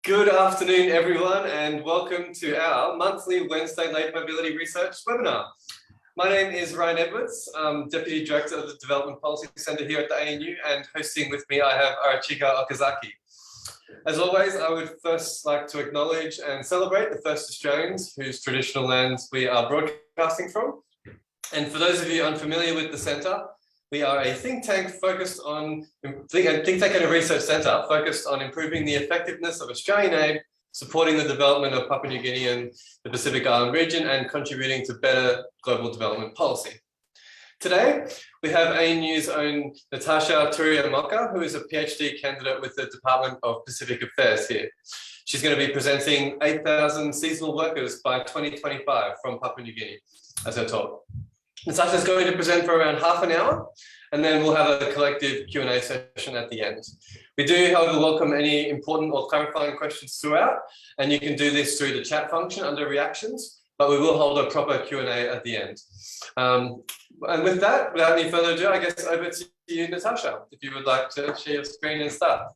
Good afternoon, everyone, and welcome to our monthly Wednesday Labour Mobility Research webinar. My name is Ryan Edwards, Deputy Director of the Development Policy Centre here at the ANU, and hosting with me I have Arachika Okazaki. As always, I would first like to acknowledge and celebrate the first Australians whose traditional lands we are broadcasting from. And for those of you unfamiliar with the centre, we are a think tank and a research centre focused on improving the effectiveness of Australian aid, supporting the development of Papua New Guinea and the Pacific Island region, and contributing to better global development policy. Today, we have ANU's own Natasha Turia, who is a PhD candidate with the Department of Pacific Affairs here. She's going to be presenting 8,000 seasonal workers by 2025 from Papua New Guinea as her talk. Natasha is going to present for around half an hour, and then we'll have a collective Q&A session at the end. We do, however, welcome any important or clarifying questions throughout, and you can do this through the chat function under reactions, but we will hold a proper Q&A at the end. And with that, without any further ado, I guess over to you, Natasha, if you would like to share your screen and start.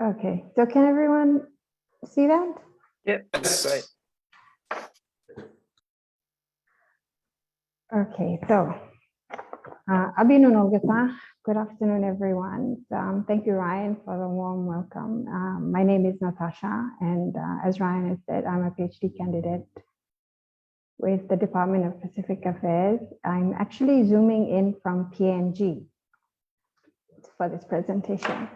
Okay, so can everyone see that? Yep, that's great. Okay, so Abinu Nolgata, good afternoon, everyone. Thank you, Ryan, for the warm welcome. My name is Natasha, and as Ryan has said, I'm a PhD candidate with the Department of Pacific Affairs. I'm actually zooming in from PNG for this presentation.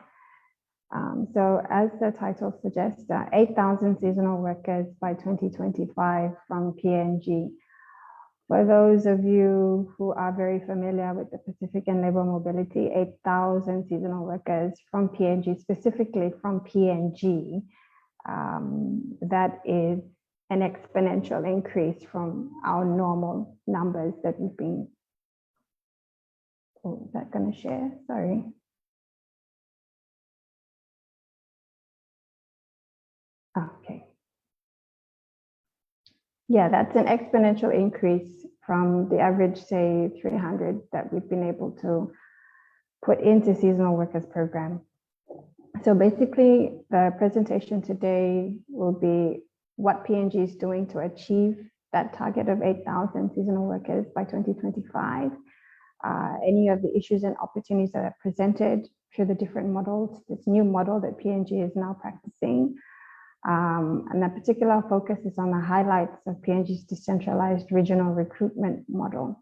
So as the title suggests, 8,000 seasonal workers by 2025 from PNG. For those of you who are very familiar with the Pacific and Labour Mobility, 8,000 seasonal workers from PNG, specifically from PNG, that is an exponential increase from our normal numbers that we've been. Oh, is that going to share? Sorry. Okay. Yeah, that's an exponential increase from the average, say, 300 that we've been able to put into seasonal workers program. So basically, the presentation today will be what PNG is doing to achieve that target of 8,000 seasonal workers by 2025, any of the issues and opportunities that are presented through the different models, this new model that PNG is now practicing. And that particular focus is on the highlights of PNG's decentralized regional recruitment model.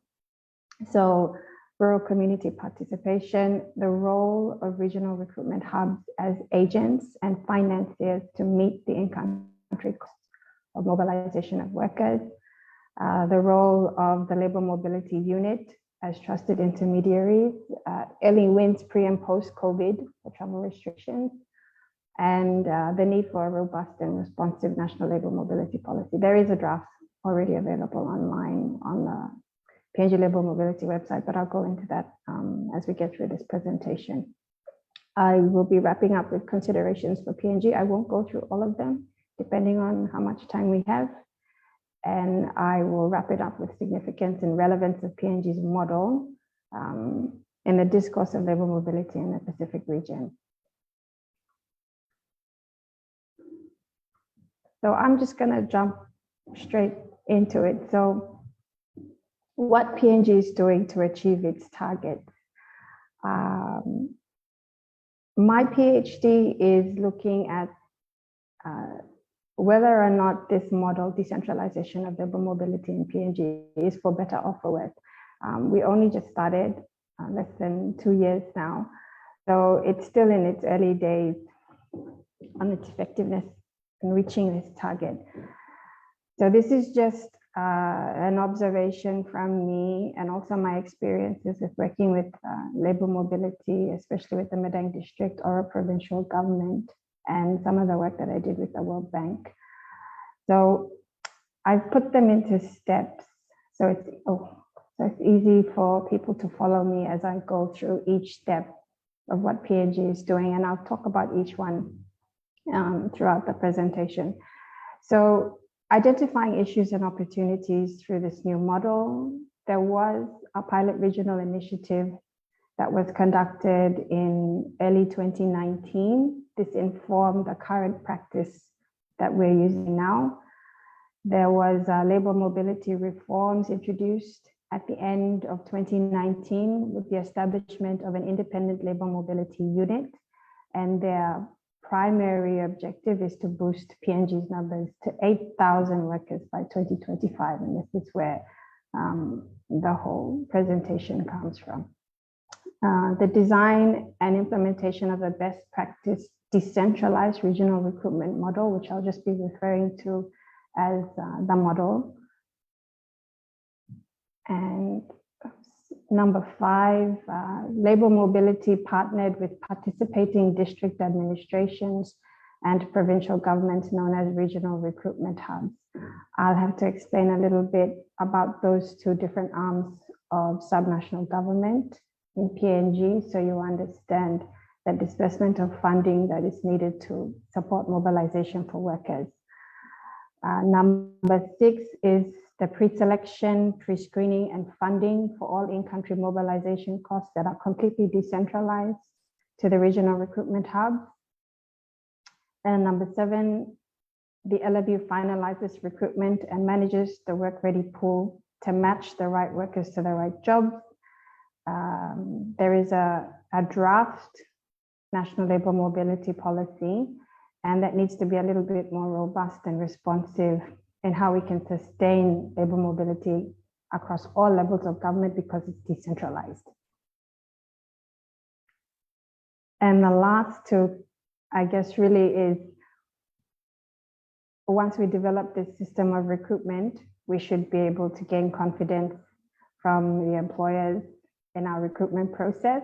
So rural community participation, the role of regional recruitment hubs as agents and financiers to meet the in-country costs of mobilization of workers, the role of the Labour Mobility Unit as trusted intermediaries, early wins pre and post-COVID for travel restrictions, and the need for a robust and responsive national labour mobility policy. There is a draft already available online on the PNG Labour Mobility website, but I'll go into that as we get through this presentation. I will be wrapping up with considerations for PNG. I won't go through all of them, depending on how much time we have. And I will wrap it up with significance and relevance of PNG's model in the discourse of labour mobility in the Pacific region. So I'm just going to jump straight into it. So what PNG is doing to achieve its target. My PhD is looking at whether or not this model, decentralization of labour mobility in PNG, is for better or for worse. We only just started less than 2 years now. So it's still in its early days on its effectiveness in reaching this target. So this is just an observation from me and also my experiences with working with labour mobility, especially with the Madang district or a provincial government, and some of the work that I did with the World Bank. So I've put them into steps. So it's easy for people to follow me as I go through each step of what PNG is doing, and I'll talk about each one throughout the presentation. So identifying issues and opportunities through this new model, there was a pilot regional initiative that was conducted in early 2019. This informed the current practice that we're using now. There was labor mobility reforms introduced at the end of 2019 with the establishment of an independent labor mobility unit, and their primary objective is to boost PNG's numbers to 8,000 workers by 2025, and this is where the whole presentation comes from. The design and implementation of a best practice decentralized regional recruitment model, which I'll just be referring to as the model. And number 5, labor mobility partnered with participating district administrations and provincial governments known as regional recruitment hubs. I'll have to explain a little bit about those two different arms of subnational government in PNG, so you understand the disbursement of funding that is needed to support mobilization for workers. Number 6 is the pre-selection, pre-screening, and funding for all in-country mobilization costs that are completely decentralized to the regional recruitment hubs. And number 7, the LRB finalizes recruitment and manages the work-ready pool to match the right workers to the right jobs. There is a draft national labor mobility policy, and that needs to be a little bit more robust and responsive in how we can sustain labor mobility across all levels of government because it's decentralized. And the last two, I guess, really is once we develop this system of recruitment, we should be able to gain confidence from the employers in our recruitment process,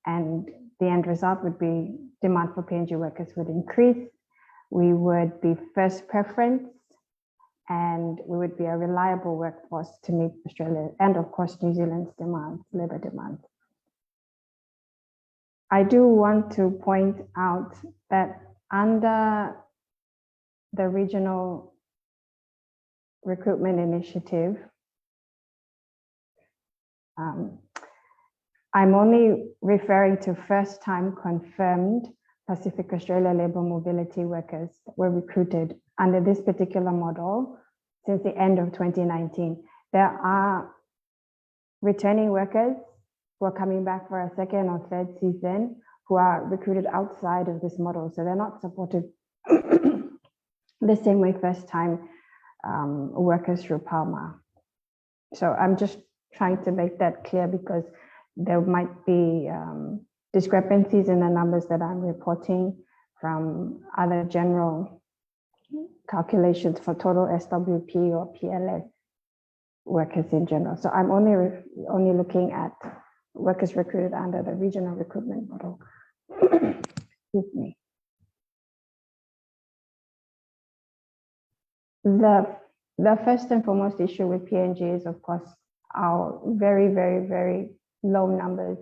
and the end result would be demand for PNG workers would increase. We would be first preference, and we would be a reliable workforce to meet Australia and, of course, New Zealand's demands, labor demands. I do want to point out that under the regional recruitment initiative, I'm only referring to first-time confirmed Pacific Australia labour mobility workers that were recruited under this particular model since the end of 2019. There are returning workers who are coming back for a second or third season who are recruited outside of this model. So they're not supported the same way first-time workers through PALMA. So I'm just trying to make that clear because there might be discrepancies in the numbers that I'm reporting from other general calculations for total SWP or PLS workers in general. So I'm only looking at workers recruited under the regional recruitment model. Excuse me. The first and foremost issue with PNG is, of course, our very, very, very low numbers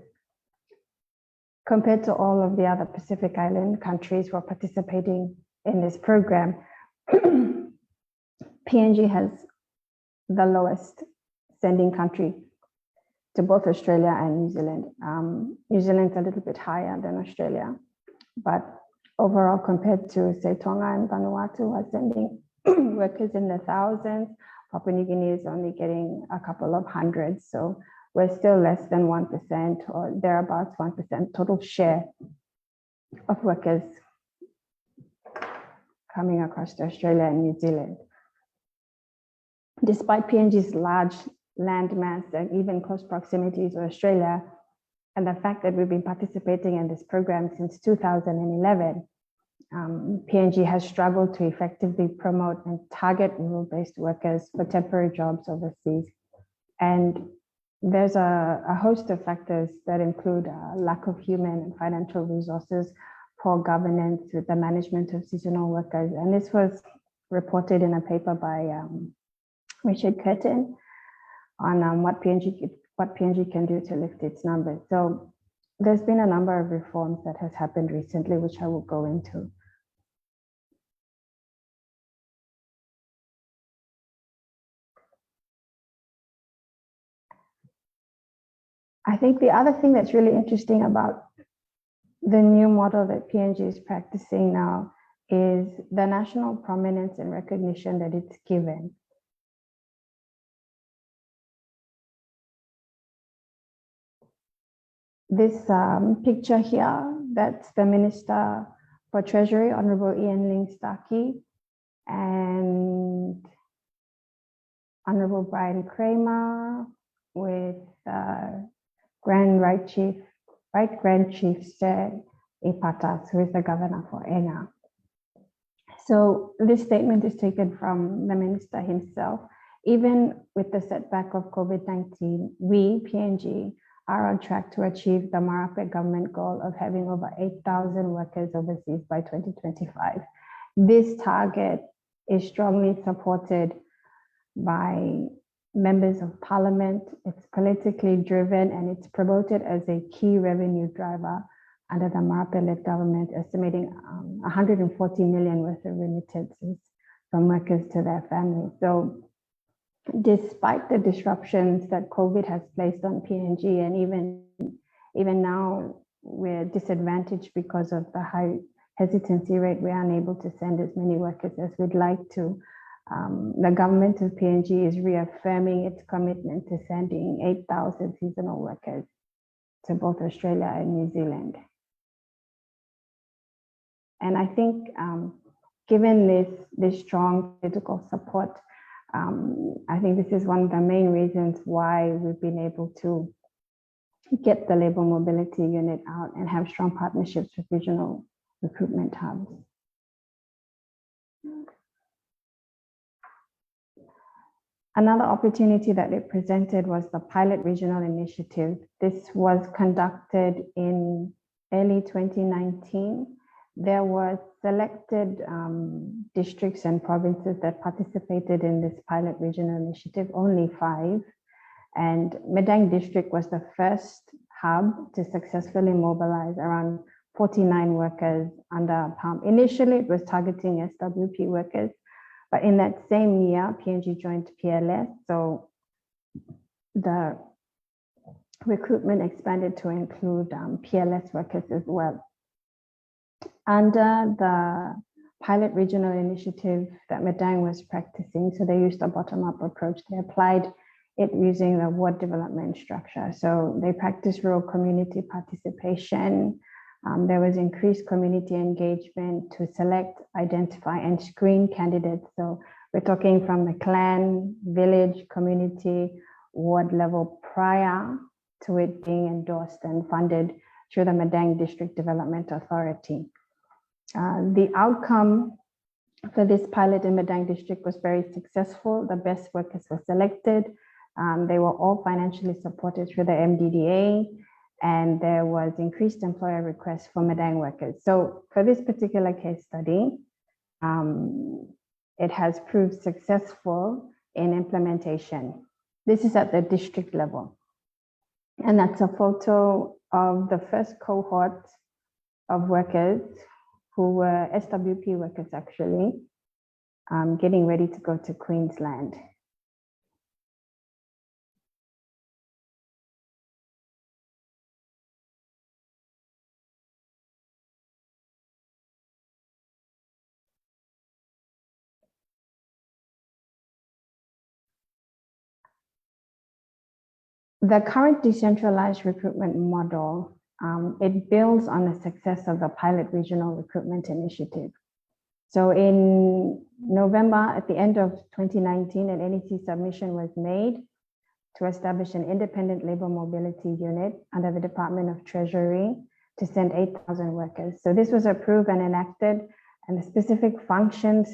compared to all of the other Pacific Island countries who are participating in this program. PNG has the lowest sending country to both Australia and New Zealand. New Zealand's a little bit higher than Australia, but overall compared to, say, Tonga and Vanuatu, who are sending workers in the thousands, Papua New Guinea is only getting a couple of hundreds. So we're still less than 1% or thereabouts 1% total share of workers coming across to Australia and New Zealand. Despite PNG's large land mass and even close proximity to Australia, and the fact that we've been participating in this program since 2011, PNG has struggled to effectively promote and target rural-based workers for temporary jobs overseas. And there's a host of factors that include lack of human and financial resources, poor governance with the management of seasonal workers. And this was reported in a paper by Richard Curtin on what PNG can do to lift its numbers. So there's been a number of reforms that has happened recently, which I will go into. I think the other thing that's really interesting about the new model that PNG is practicing now is the national prominence and recognition that it's given. This picture here, that's the Minister for Treasury, Honorable Ian Ling Starkey, and Honorable Brian Kramer with Right Grand Chief Sir Ipatas, who is the governor for Enga. So this statement is taken from the minister himself. Even with the setback of COVID-19, we, PNG, are on track to achieve the Marape government goal of having over 8,000 workers overseas by 2025. This target is strongly supported by members of parliament. It's politically driven and it's promoted as a key revenue driver under the Marape-led government, estimating 140 million worth of remittances from workers to their families. So despite the disruptions that COVID has placed on PNG, and even now we're disadvantaged because of the high hesitancy rate, we're unable to send as many workers as we'd like to. The government of PNG is reaffirming its commitment to sending 8,000 seasonal workers to both Australia and New Zealand. And I think given this strong political support, I think this is one of the main reasons why we've been able to get the Labour Mobility Unit out and have strong partnerships with regional recruitment hubs. Another opportunity that it presented was the pilot regional initiative. This was conducted in early 2019. There were selected districts and provinces that participated in this pilot regional initiative, only 5. And Medang district was the first hub to successfully mobilize around 49 workers under PALM. Initially, it was targeting SWP workers, but in that same year, PNG joined PLS, so the recruitment expanded to include PLS workers as well. Under the pilot regional initiative that Medang was practicing, so they used a bottom-up approach. They applied it using the ward development structure. So they practiced rural community participation. There was increased community engagement to select, identify, and screen candidates. So we're talking from the clan, village, community, ward level prior to it being endorsed and funded through the Medang District Development Authority. The outcome for this pilot in Medang District was very successful. The best workers were selected. They were all financially supported through the MDDA, and there was increased employer requests for Medang workers. So for this particular case study, it has proved successful in implementation. This is at the district level. And that's a photo of the first cohort of workers who were SWP workers actually, getting ready to go to Queensland. The current decentralized recruitment model, it builds on the success of the pilot regional recruitment initiative. So in November, at the end of 2019, an NEC submission was made to establish an independent labor mobility unit under the Department of Treasury to send 8,000 workers. So this was approved and enacted, and the specific functions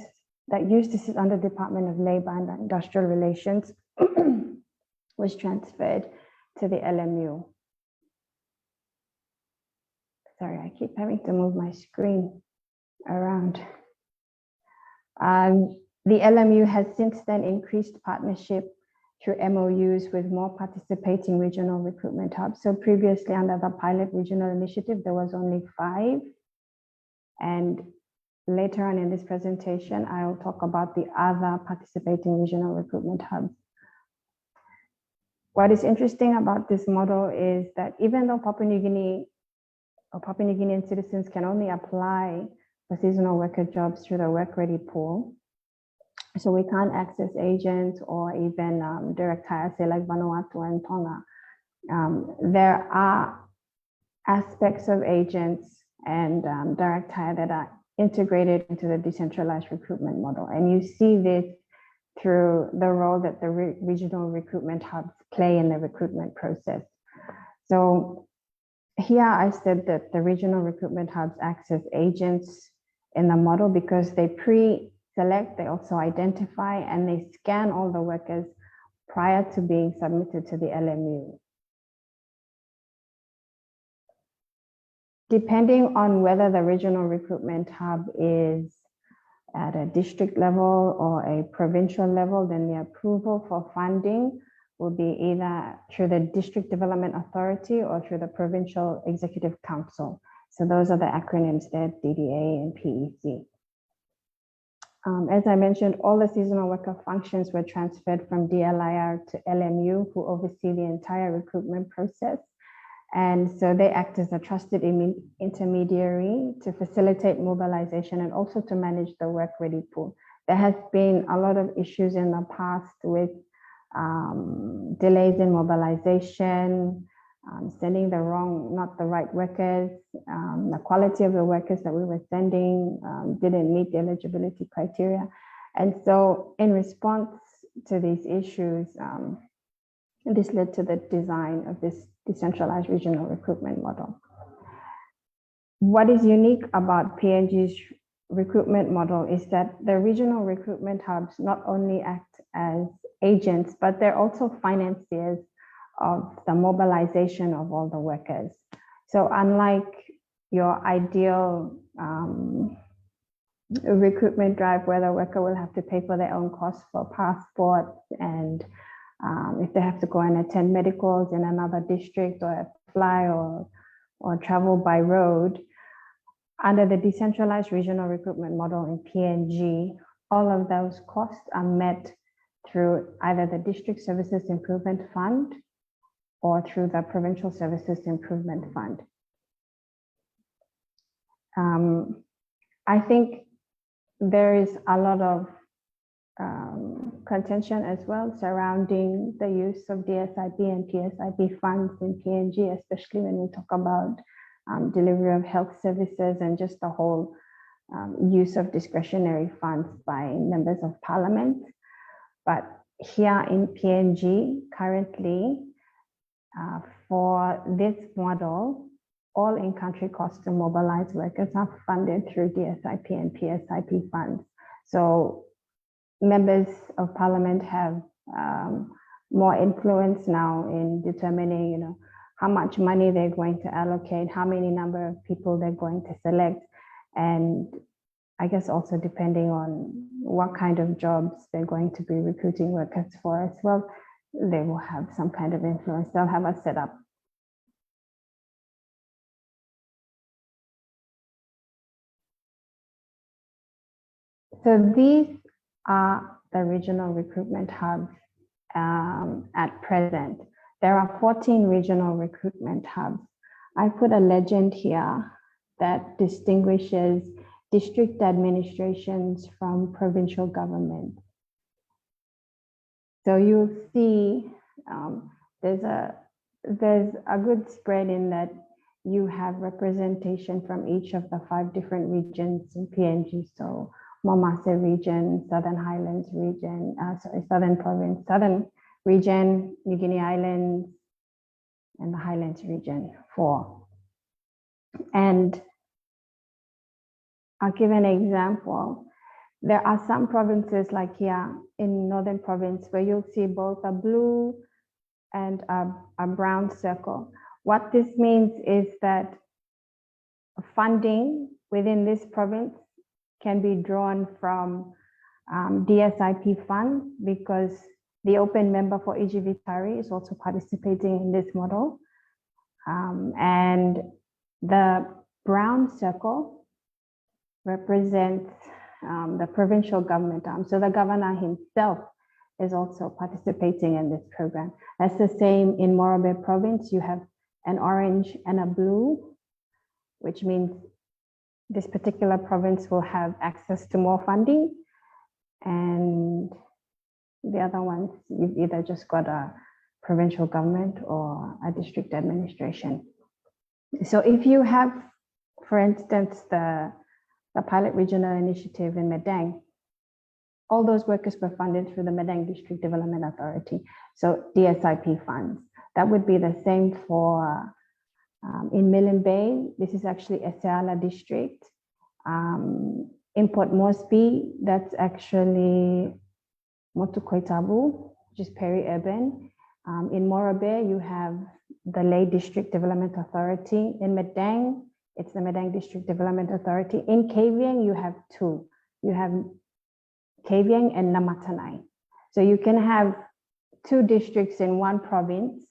that used to sit under Department of Labor and Industrial Relations was transferred to the LMU. Sorry, I keep having to move my screen around. The LMU has since then increased partnership through MOUs with more participating regional recruitment hubs. So previously under the pilot regional initiative, there was only 5. And later on in this presentation, I'll talk about the other participating regional recruitment hubs. What is interesting about this model is that even though Papua New Guinea or Papua New Guinean citizens can only apply for seasonal worker jobs through the work ready pool, so we can't access agents or even direct hire, say like Vanuatu and Tonga. There are aspects of agents and direct hire that are integrated into the decentralized recruitment model. And you see this through the role that the regional recruitment hubs play in the recruitment process. So here I said that the regional recruitment hubs act as agents in the model because they pre-select, they also identify, and they scan all the workers prior to being submitted to the LMU. Depending on whether the regional recruitment hub is at a district level or a provincial level, then the approval for funding will be either through the District Development Authority or through the Provincial Executive Council. So those are the acronyms there, DDA and PEC. As I mentioned, all the seasonal worker functions were transferred from DLIR to LMU, who oversee the entire recruitment process. And so they act as a trusted intermediary to facilitate mobilization and also to manage the work ready pool. There has been a lot of issues in the past with delays in mobilization, sending not the right workers, the quality of the workers that we were sending didn't meet the eligibility criteria. And so in response to these issues, this led to the design of this decentralized regional recruitment model. What is unique about PNG's recruitment model is that the regional recruitment hubs not only act as agents, but they're also financiers of the mobilization of all the workers. So unlike your ideal recruitment drive where the worker will have to pay for their own costs for passports and if they have to go and attend medicals in another district or fly or travel by road, under the decentralized regional recruitment model in PNG, all of those costs are met through either the District Services Improvement Fund or through the Provincial Services Improvement Fund. I think there is a lot of contention as well surrounding the use of DSIP and PSIP funds in PNG, especially when we talk about delivery of health services and just the whole use of discretionary funds by members of parliament. But here in PNG, currently, for this model, all in-country costs to mobilize workers are funded through DSIP and PSIP funds. So members of parliament have more influence now in determining, how much money they're going to allocate, how many number of people they're going to select, and I guess also depending on what kind of jobs they're going to be recruiting workers for as well, they will have some kind of influence. They'll have a setup. So these are the regional recruitment hubs at present. There are 14 regional recruitment hubs. I put a legend here that distinguishes district administrations from provincial government. So you'll see there's a good spread in that you have representation from each of the 5 different regions in PNG. So Momase region, Southern Highlands region, Southern Province, Southern region, New Guinea Islands, and the Highlands region 4. And I'll give an example. There are some provinces like here in Northern Province where you'll see both a blue and a brown circle. What this means is that funding within this province can be drawn from DSIP funds because The open member for EGV Tari is also participating in this model. And the brown circle represents the provincial government arm. So the governor himself is also participating in this program. That's the same in Morobe province. You have an orange and a blue, which means this particular province will have access to more funding. And the other ones, you've either just got a provincial government or a district administration. So if you have, for instance, the pilot regional initiative in Medang, all those workers were funded through the Medang District Development Authority, so DSIP funds. That would be the same for in Milne Bay. This is actually Eseala district. In Port Moresby, that's actually Motukoitabu, which is peri-urban. In Morobe, you have the Lay District Development Authority. In Medang, it's the Medang District Development Authority. In Kavieng, you have two. You have Kavieng and Namatanai. So you can have two districts in one province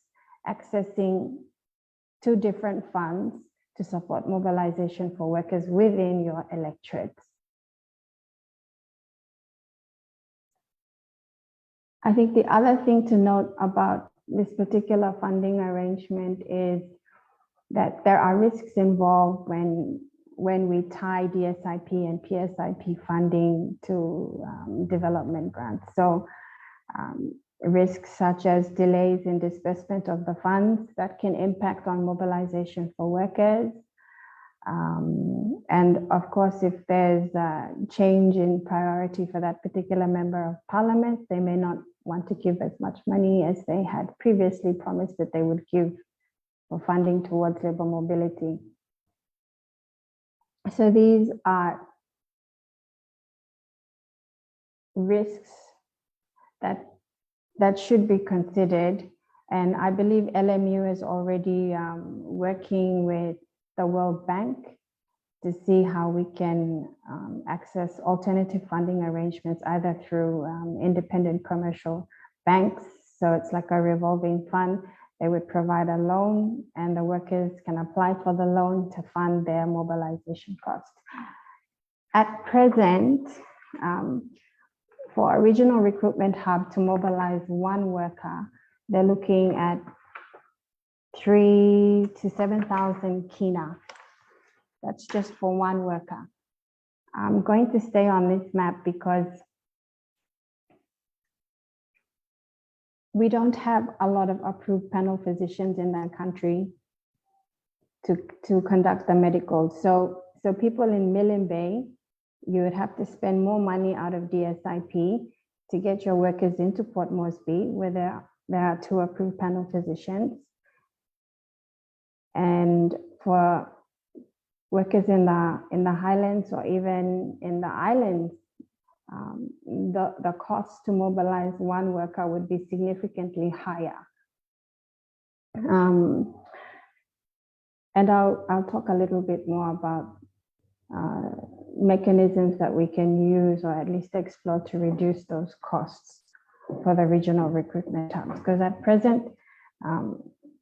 accessing two different funds to support mobilization for workers within your electorates. I think the other thing to note about this particular funding arrangement is that there are risks involved when we tie DSIP and PSIP funding to development grants. So risks such as delays in disbursement of the funds that can impact on mobilization for workers. And of course, if there's a change in priority for that particular member of parliament, they may not want to give as much money as they had previously promised that they would give for funding towards labor mobility. So these are risks that should be considered. And I believe LMU is already working with the World Bank to see how we can access alternative funding arrangements, either through independent commercial banks. So it's like a revolving fund. They would provide a loan and the workers can apply for the loan to fund their mobilization costs. At present, for a regional recruitment hub to mobilize one worker, they're looking at 3,000 to 7,000 kina. That's just for one worker. I'm going to stay on this map because we don't have a lot of approved panel physicians in the country to conduct the medical. So people in Milne Bay, you would have to spend more money out of DSIP to get your workers into Port Moresby, where there are two approved panel physicians. And for workers in the highlands or even in the islands, the cost to mobilize one worker would be significantly higher. And I'll talk a little bit more about mechanisms that we can use or at least explore to reduce those costs for the regional recruitment hubs. Because at present,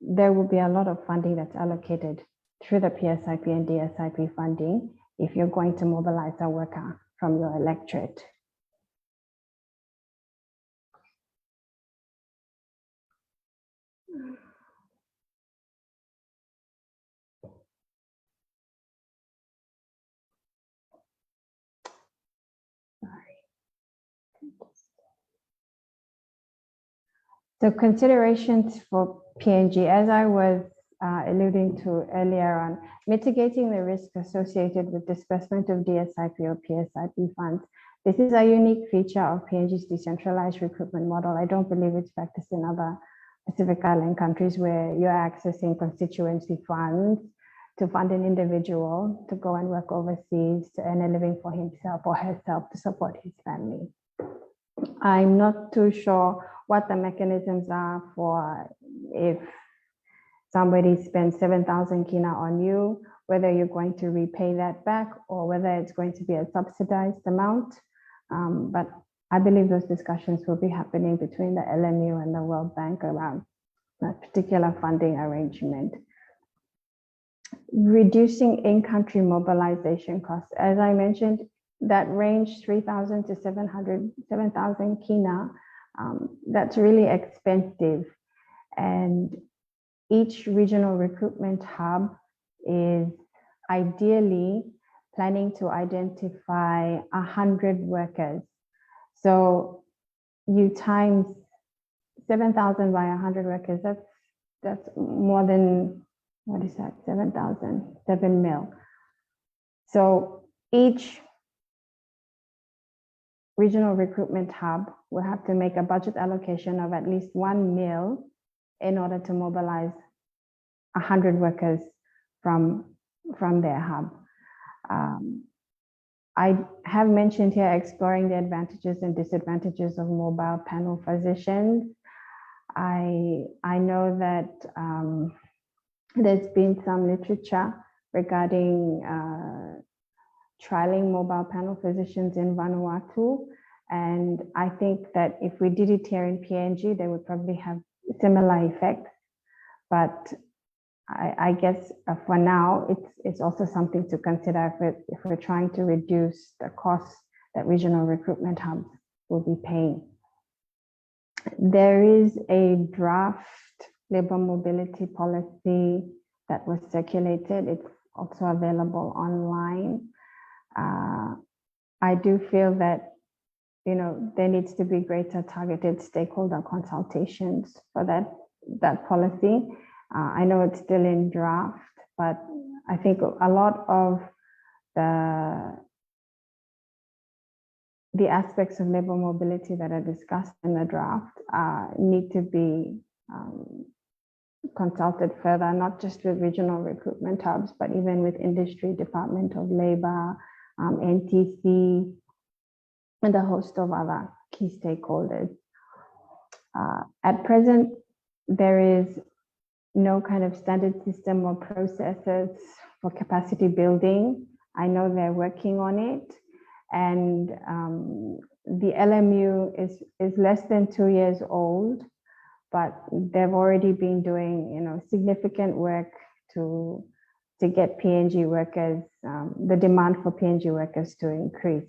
there will be a lot of funding that's allocated through the PSIP and DSIP funding if you're going to mobilize a worker from your electorate. So considerations for PNG, as I was alluding to earlier on, mitigating the risk associated with disbursement of DSIP or PSIP funds. This is a unique feature of PNG's decentralized recruitment model. I don't believe it's practiced in other Pacific Island countries where you're accessing constituency funds to fund an individual to go and work overseas to earn a living for himself or herself to support his family. I'm not too sure what the mechanisms are for if somebody spends 7,000 kina on you, whether you're going to repay that back or whether it's going to be a subsidized amount. But I believe those discussions will be happening between the LMU and the World Bank around a particular funding arrangement. Reducing in-country mobilization costs. As I mentioned, that range 3,000 to 7,000 kina, that's really expensive. And each regional recruitment hub is ideally planning to identify 100 workers. So you times 7,000 by 100 workers, that's more than, what is that, 7,000, 7 mil. So each regional recruitment hub will have to make a budget allocation of at least 1 mil in order to mobilize 100 workers from their hub. I have mentioned here exploring the advantages and disadvantages of mobile panel physicians. I know that there's been some literature regarding trialing mobile panel physicians in Vanuatu. And I think that if we did it here in PNG, they would probably have similar effects. But I guess for now, it's also something to consider if we're trying to reduce the costs that regional recruitment hubs will be paying. There is a draft labor mobility policy that was circulated. It's also available online. I do feel that there needs to be greater targeted stakeholder consultations for that policy. I know it's still in draft, but I think a lot of the aspects of labor mobility that are discussed in the draft need to be consulted further, not just with regional recruitment hubs, but even with industry, Department of Labor, NTC, and a host of other key stakeholders. At present, there is no kind of standard system or processes for capacity building. I know they're working on it. And the LMU is less than 2 years old, but they've already been doing significant work to get PNG workers, the demand for PNG workers to increase.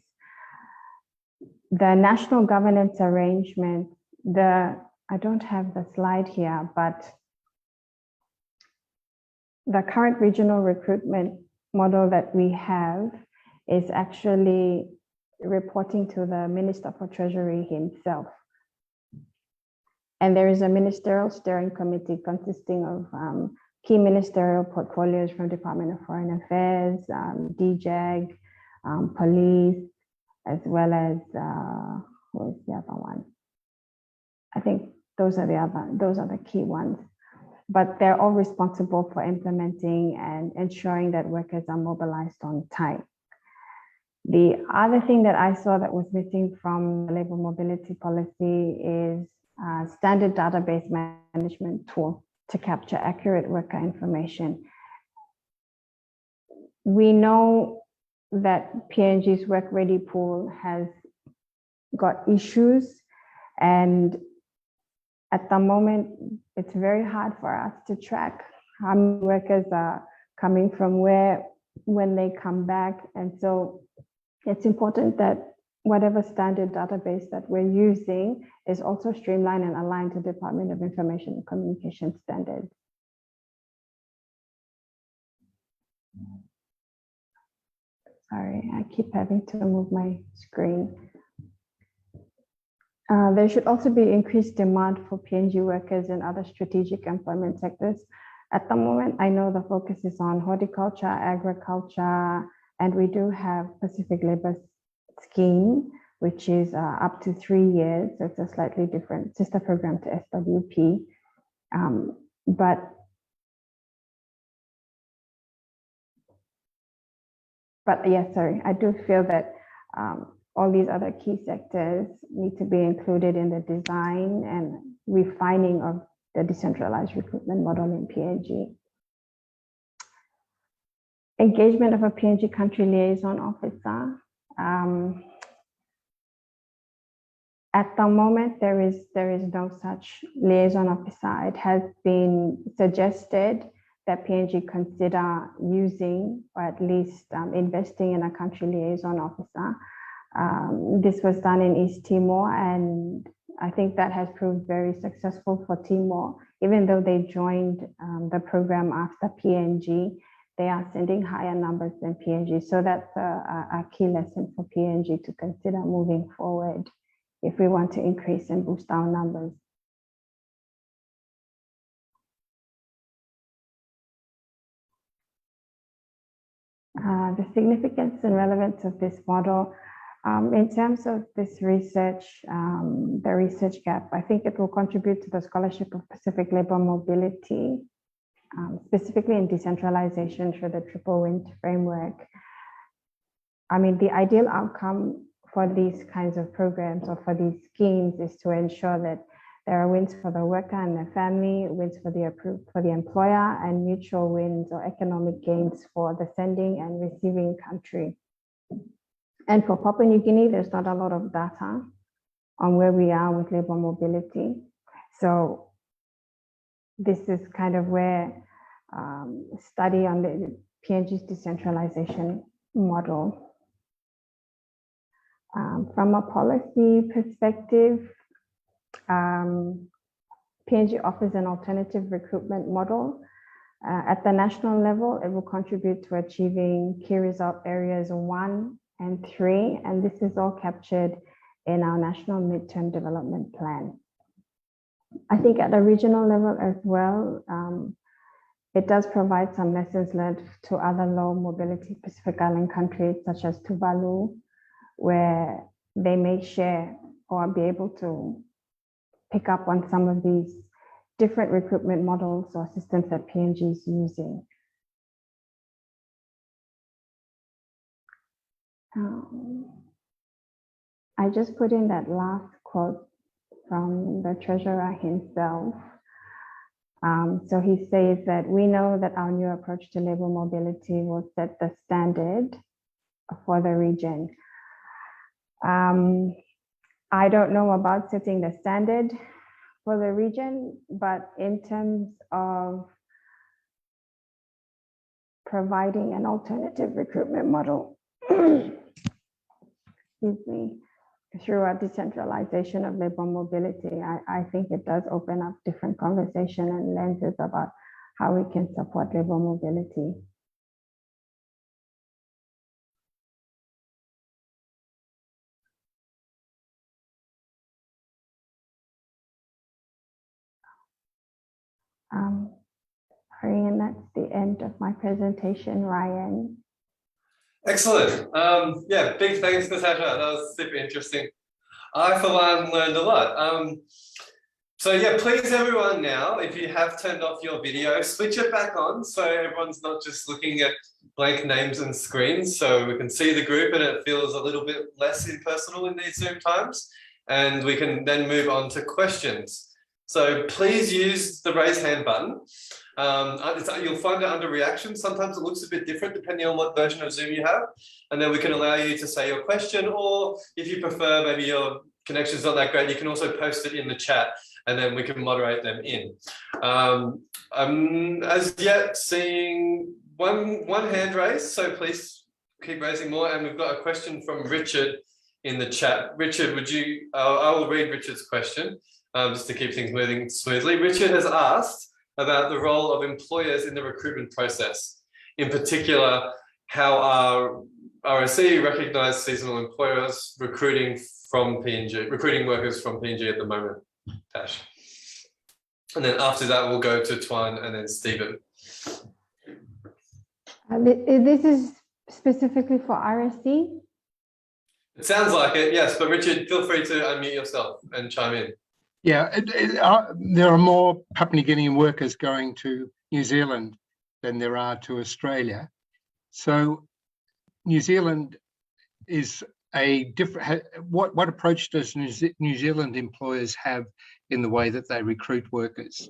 The national governance arrangement, I don't have the slide here, but the current regional recruitment model that we have is actually reporting to the Minister for Treasury himself. And there is a ministerial steering committee consisting of key ministerial portfolios from Department of Foreign Affairs, DJAG, police, as well as, what was the other one? I think those are the key ones. But they're all responsible for implementing and ensuring that workers are mobilized on time. The other thing that I saw that was missing from the labor mobility policy is a standard database management tool to capture accurate worker information. We know that PNG's Work Ready pool has got issues, and at the moment, it's very hard for us to track how many workers are coming from where when they come back. And so it's important that whatever standard database that we're using is also streamlined and aligned to Department of Information and Communication standards. Sorry, I keep having to move my screen. There should also be increased demand for PNG workers in other strategic employment sectors. At the moment, I know the focus is on horticulture, agriculture, and we do have Pacific Labor Scheme, which is up to 3 years. So it's a slightly different sister program to SWP. But yes, sorry, I do feel that all these other key sectors need to be included in the design and refining of the decentralized recruitment model in PNG. Engagement of a PNG country liaison officer. At the moment, there is no such liaison officer. It has been suggested that PNG consider using or at least investing in a country liaison officer. This was done in East Timor, and I think that has proved very successful for Timor. Even though they joined the program after PNG, they are sending higher numbers than PNG. So that's a key lesson for PNG to consider moving forward if we want to increase and boost our numbers. The significance and relevance of this model, in terms of this research, the research gap, I think it will contribute to the scholarship of Pacific labor mobility, specifically in decentralization through the triple win framework. I mean, the ideal outcome for these kinds of programs or for these schemes is to ensure that there are wins for the worker and their family, wins for the employer, and mutual wins or economic gains for the sending and receiving country. And for Papua New Guinea, there's not a lot of data on where we are with labor mobility. So this is kind of where study on the PNG's decentralization model. From a policy perspective, PNG offers an alternative recruitment model. At the national level, it will contribute to achieving key result areas 1 and 3, and this is all captured in our national midterm development plan. I think at the regional level as well, it does provide some lessons learned to other low mobility Pacific Island countries such as Tuvalu, where they may share or be able to pick up on some of these different recruitment models or systems that PNG is using. I just put in that last quote from the treasurer himself. So he says that we know that our new approach to labor mobility will set the standard for the region. I don't know about setting the standard for the region, but in terms of providing an alternative recruitment model, excuse me, through a decentralization of labor mobility, I think it does open up different conversation and lenses about how we can support labor mobility. And that's the end of my presentation, Ryan. Excellent. Yeah, big thanks, Natasha. That was super interesting. I, for one, learned a lot. So yeah, please everyone now, if you have turned off your video, switch it back on so everyone's not just looking at blank names and screens, so we can see the group and it feels a little bit less impersonal in these Zoom times, and we can then move on to questions. So please use the raise hand button. You'll find it under reactions. Sometimes it looks a bit different depending on what version of Zoom you have. And then we can allow you to say your question, or if you prefer, maybe your connection's not that great, you can also post it in the chat and then we can moderate them in. I'm as yet seeing one hand raised, so please keep raising more. And we've got a question from Richard in the chat. Richard, would you, I will read Richard's question just to keep things moving smoothly. Richard has asked about the role of employers in the recruitment process. In particular, how are RSE recognised seasonal employers recruiting from PNG, recruiting workers from PNG at the moment, Tash. And then after that, we'll go to Tuan and then Stephen. This is specifically for RSE? It sounds like it, yes, but Richard, feel free to unmute yourself and chime in. Yeah, there are more Papua New Guinean workers going to New Zealand than there are to Australia. So New Zealand is a different, what approach does New Zealand employers have in the way that they recruit workers?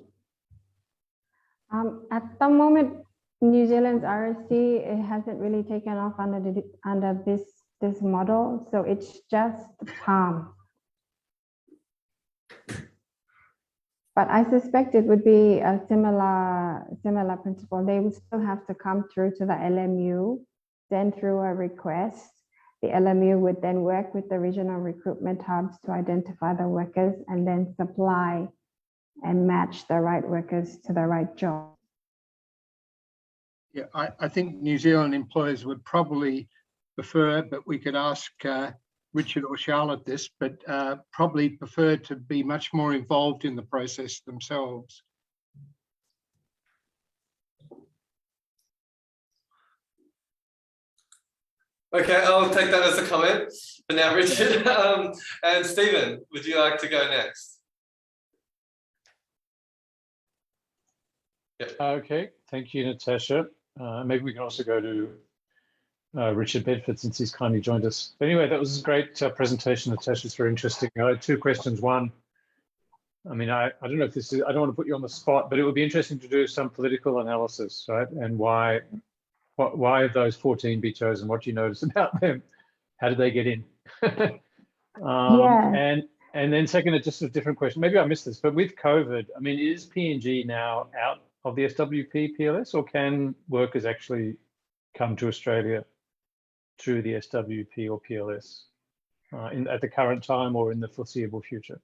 At the moment, New Zealand's RSC, it hasn't really taken off under this model. So it's just PALM. But I suspect it would be a similar principle. They would still have to come through to the LMU, send through a request. The LMU would then work with the regional recruitment hubs to identify the workers and then supply and match the right workers to the right job. Yeah, I think New Zealand employers would probably prefer, but we could ask Richard or Charlotte this, but probably prefer to be much more involved in the process themselves. Okay, I'll take that as a comment for now, Richard. And Stephen, would you like to go next? Yep. Okay, thank you, Natasha. Maybe we can also go to Richard Bedford since he's kindly joined us. But anyway, that was a great presentation, Natasha. It's very interesting. I had two questions. One, I mean, I don't know if this is, I don't want to put you on the spot, but it would be interesting to do some political analysis, right? And why have those 14 be chosen? What do you notice about them? How did they get in? Yeah. And then second, just a different question. Maybe I missed this, but with COVID, I mean, is PNG now out of the SWP PLS, or can workers actually come to Australia through the SWP or PLS at the current time or in the foreseeable future?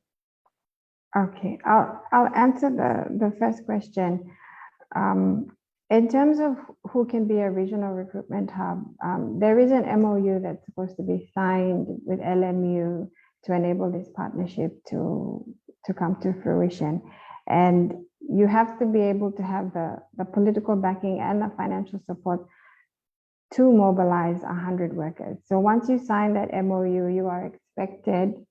Okay, I'll answer the first question. In terms of who can be a regional recruitment hub, there is an MOU that's supposed to be signed with LMU to enable this partnership to come to fruition. And you have to be able to have the political backing and the financial support to mobilize 100 workers. So once you sign that MOU, you are expected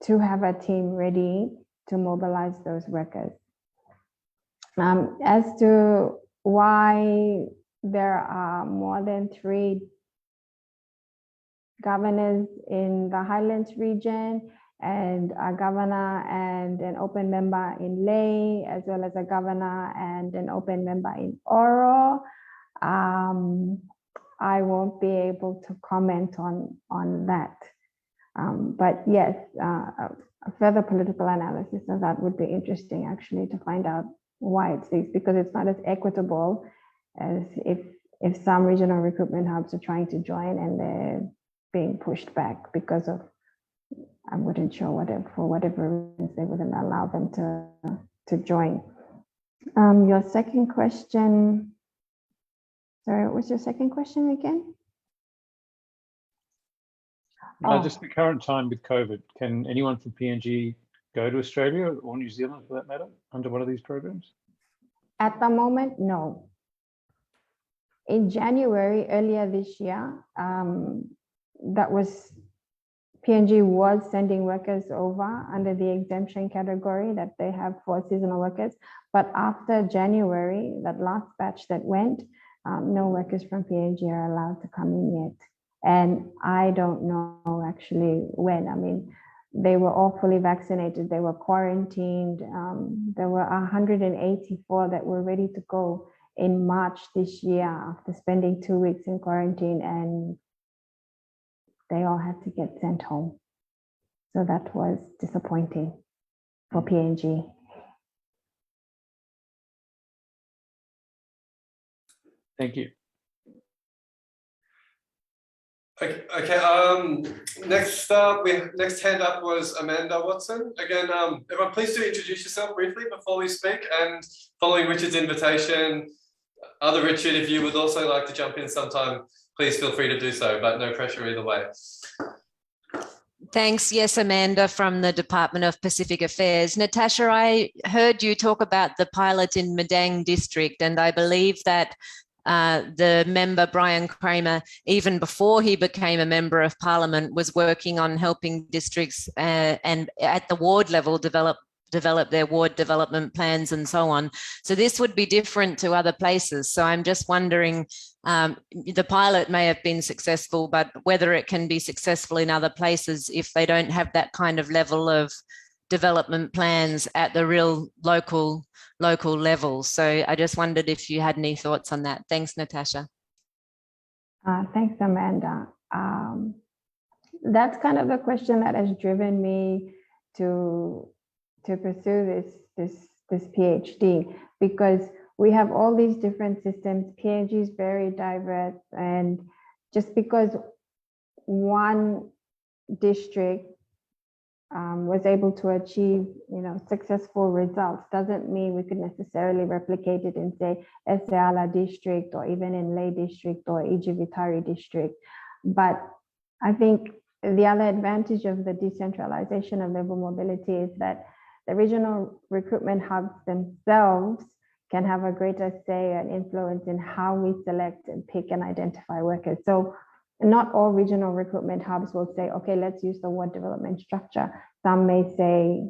to have a team ready to mobilize those workers. As to why there are more than 3 governors in the Highlands region, and a governor and an open member in Ley, as well as a governor and an open member in Oro, I won't be able to comment on that. But yes, a further political analysis of that would be interesting, actually, to find out why it's this, because it's not as equitable as if some regional recruitment hubs are trying to join and they're being pushed back because of, I wouldn't sure for whatever reasons they wouldn't allow them to join. Your second question, sorry, what was your second question again? Just the current time with COVID. Can anyone from PNG go to Australia or New Zealand, for that matter, under one of these programs? At the moment, no. In January, earlier this year, PNG was sending workers over under the exemption category that they have for seasonal workers. But after January, that last batch that went, no workers from PNG are allowed to come in yet. And I don't know actually when. I mean, they were all fully vaccinated. They were quarantined. There were 184 that were ready to go in March this year after spending 2 weeks in quarantine, and they all had to get sent home. So that was disappointing for PNG. Thank you. Okay. Next hand up was Amanda Watson. Again, everyone, please do introduce yourself briefly before we speak. And following Richard's invitation, other Richard, if you would also like to jump in sometime, please feel free to do so, but no pressure either way. Thanks. Yes, Amanda from the Department of Pacific Affairs. Natasha, I heard you talk about the pilot in Madang district, and I believe that the member Brian Kramer, even before he became a member of Parliament, was working on helping districts and at the ward level develop their ward development plans and so on. So this would be different to other places. So I'm just wondering, the pilot may have been successful, but whether it can be successful in other places if they don't have that kind of level of development plans at the real local level. So I just wondered if you had any thoughts on that. Thanks, Natasha. Thanks, Amanda. That's kind of the question that has driven me to to pursue this PhD, because we have all these different systems. PNG is very diverse, and just because one district was able to achieve, successful results doesn't mean we could necessarily replicate it in, say, Eseala district, or even in Leh district or Ijivitari district. But I think the other advantage of the decentralization of labor mobility is that the regional recruitment hubs themselves can have a greater say and influence in how we select and pick and identify workers. So not all regional recruitment hubs will say, okay, let's use the ward development structure. Some may say,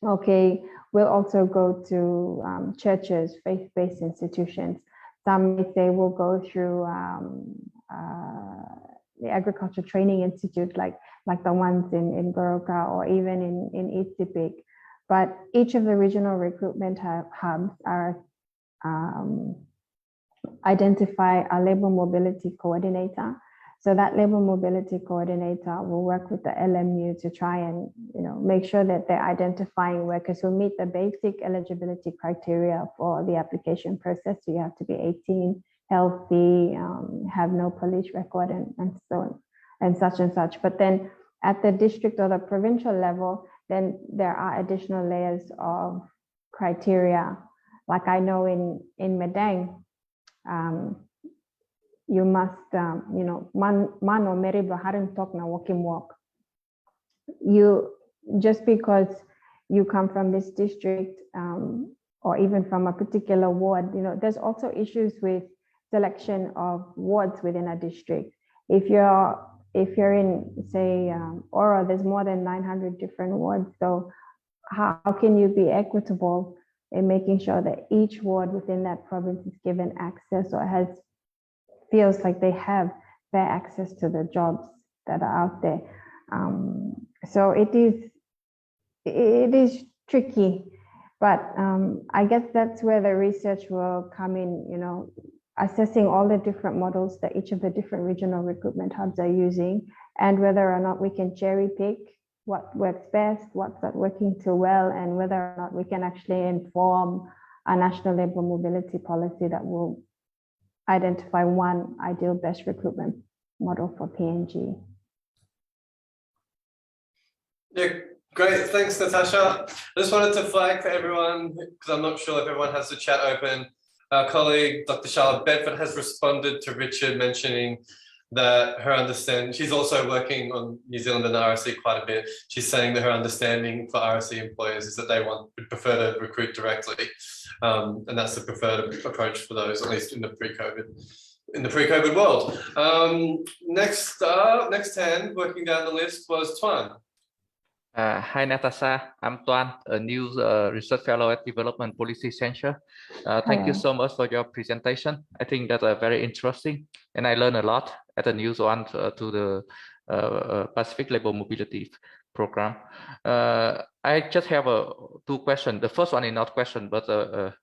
okay, we'll also go to churches, faith-based institutions. Some may say we'll go through the Agriculture Training Institute, like the ones in Goroka or even in East Sepik. But each of the regional recruitment hubs are identify a labor mobility coordinator. So that labor mobility coordinator will work with the LMU to try and make sure that they're identifying workers who meet the basic eligibility criteria for the application process. So you have to be 18, healthy, have no police record, and so on, and such. But then at the district or the provincial level, then there are additional layers of criteria. Like I know in Medang, you must, man or meriba harin talk na walking walk. You, just because you come from this district or even from a particular ward, there's also issues with selection of wards within a district. If you're in, say, Ora, there's more than 900 different wards. So how can you be equitable in making sure that each ward within that province is given access or feels like they have fair access to the jobs that are out there? So it is tricky, but I guess that's where the research will come in, assessing all the different models that each of the different regional recruitment hubs are using, and whether or not we can cherry pick what works best, what's not working too well, and whether or not we can actually inform a national labor mobility policy that will identify one ideal best recruitment model for PNG. Yeah, great. Thanks, Natasha. I just wanted to flag for everyone, because I'm not sure if everyone has the chat open. Our colleague, Dr. Charlotte Bedford, has responded to Richard mentioning that she's also working on New Zealand and RSC quite a bit. She's saying that her understanding for RSC employers is that they would prefer to recruit directly. And that's the preferred approach for those, at least in the pre-COVID world. Next hand, working down the list, was Tuan. Hi, Natasha. I'm Tuan, a new research fellow at Development Policy Center. Thank you so much for your presentation. I think that's very interesting, and I learned a lot at the news one to the Pacific Labor Mobility Program. I just have two questions. The first one is not question, but a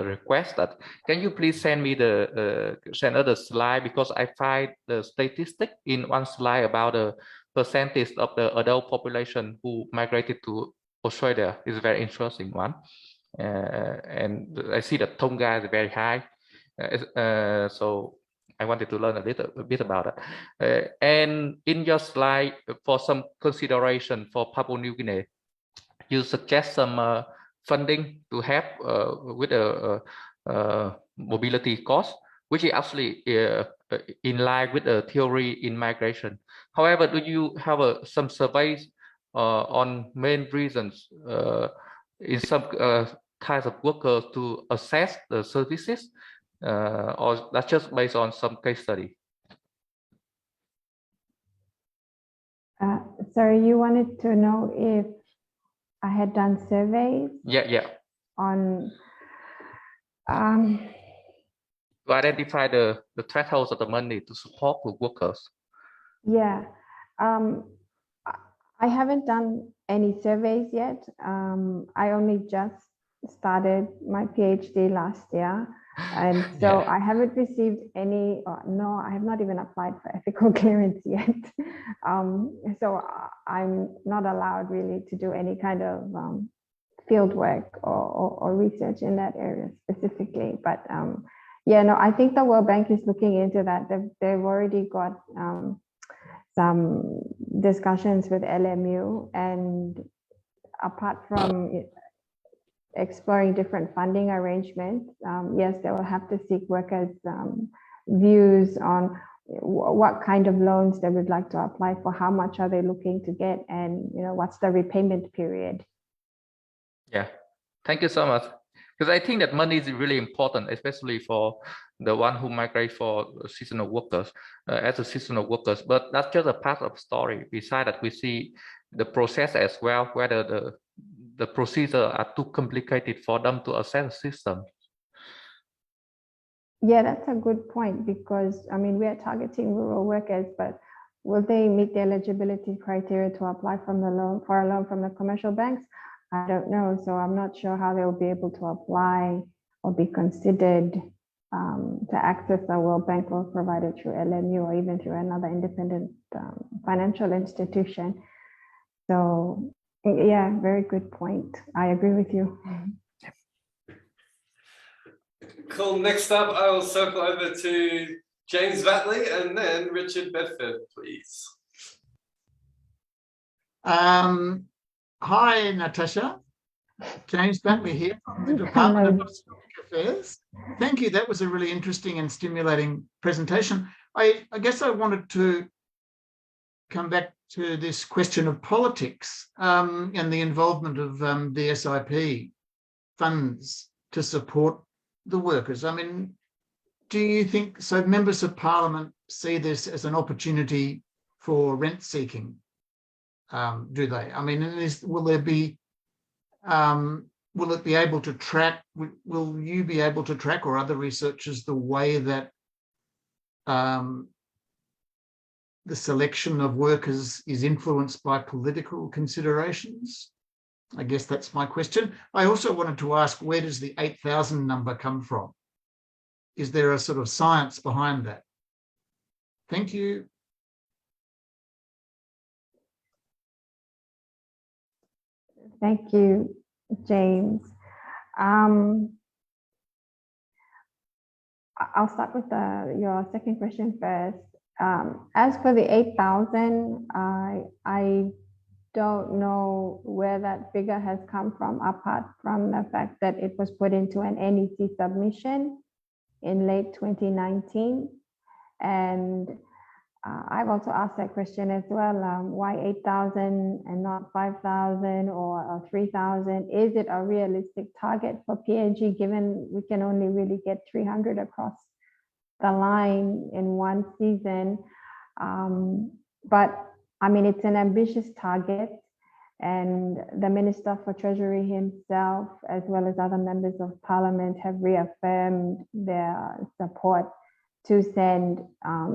request that can you please send me send us the slide, because I find the statistic in one slide about the percentage of the adult population who migrated to Australia is a very interesting one, and I see that Tonga is very high, so I wanted to learn a bit about it. And in your slide, for some consideration for Papua New Guinea, you suggest some funding to help with the mobility cost, which is actually in line with the theory in migration. However, do you have some surveys on main reasons in some types of workers to assess the services, or that's just based on some case study? Sorry, you wanted to know if I had done surveys? Yeah. On to identify the thresholds of the money to support the workers. Yeah, I haven't done any surveys yet. I only just started my PhD last year, and so I haven't received any. No, I have not even applied for ethical clearance yet. So I'm not allowed really to do any kind of field work or research in that area specifically. But yeah, no, I think the World Bank is looking into that. They've already got some discussions with LMU, and apart from exploring different funding arrangements, yes, they will have to seek workers' views on what kind of loans they would like to apply for, how much are they looking to get, and what's the repayment period. Yeah, thank you so much. Because I think that money is really important, especially for the one who migrate for seasonal workers, as a seasonal workers. But that's just a part of the story. Besides that, we see the process as well, whether the procedures are too complicated for them to access the system. Yeah, that's a good point, because I mean, we are targeting rural workers, but will they meet the eligibility criteria to apply for a loan from the commercial banks? I don't know. So I'm not sure how they'll be able to apply or be considered to access a World Bank loan provided through LMU or even through another independent financial institution. So yeah, very good point. I agree with you. Cool. Next up, I will circle over to James Vatley and then Richard Bedford, please. Hi, Natasha. James Batley here from the Department of Civic Affairs. Thank you. That was a really interesting and stimulating presentation. I guess I wanted to come back to this question of politics and the involvement of the SIP funds to support the workers. I mean, do you think, so members of parliament see this as an opportunity for rent seeking? Do they? I mean, will it be able to track, will you be able to track, or other researchers, the way that the selection of workers is influenced by political considerations? I guess that's my question. I also wanted to ask, where does the 8,000 number come from? Is there a sort of science behind that? Thank you. Thank you, James. I'll start with your second question first. As for the 8,000, I don't know where that figure has come from, apart from the fact that it was put into an NEC submission in late 2019. And I've also asked that question as well. Why 8,000 and not 5,000 or 3,000? Is it a realistic target for PNG, given we can only really get 300 across the line in one season? But I mean, it's an ambitious target, and the Minister for Treasury himself, as well as other members of Parliament, have reaffirmed their support to send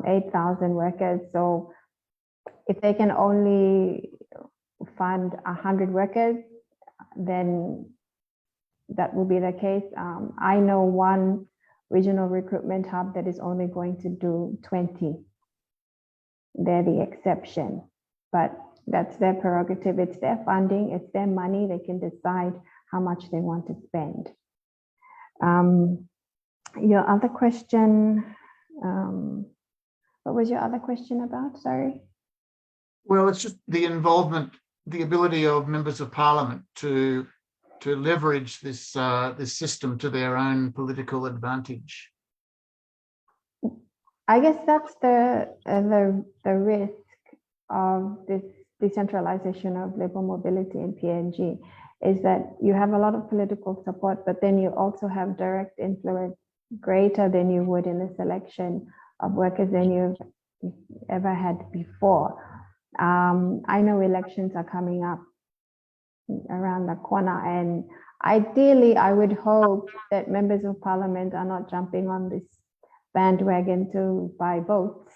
8,000 workers. So if they can only fund 100 workers, then that will be the case. I know one regional recruitment hub that is only going to do 20. They're the exception, but that's their prerogative. It's their funding, it's their money. They can decide how much they want to spend. Your other question, what was your other question about? Sorry. Well, it's just the involvement, the ability of members of parliament to leverage this this system to their own political advantage. I guess that's the risk of this decentralization of labor mobility in PNG, is that you have a lot of political support, but then you also have direct influence greater than you would in the selection of workers than you've ever had before. I know elections are coming up around the corner, and ideally I would hope that members of parliament are not jumping on this bandwagon to buy votes,